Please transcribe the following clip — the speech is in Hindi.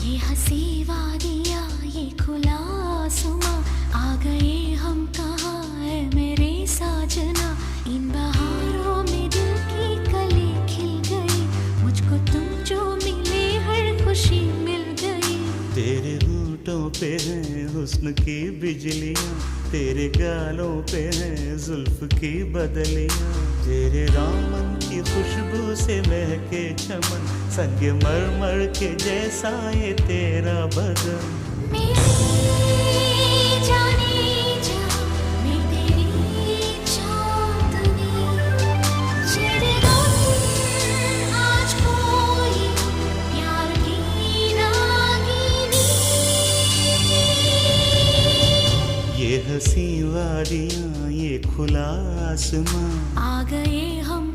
ये हंसी वादियाँ ये खुला आसमां, आ गए हम कहाँ है मेरे साजना। इन बहारों में दिल की कली खिल गई, मुझको तुम जो मिले हर खुशी मिल गई। तेरे होठों पे है हुस्न की बिजलियाँ, तेरे गालों पे है जुल्फ की बदलियाँ। तेरे दामन की खुशबू से महके चमन, संग मरमर के जैसा ये तेरा बदन। मेरी जाने जा, मैं तेरी चांदनी, छेड़ेगा आज कोई प्यार की रागिनी। ये हंसी वादियाँ ये खुला आसमां, आ गए हम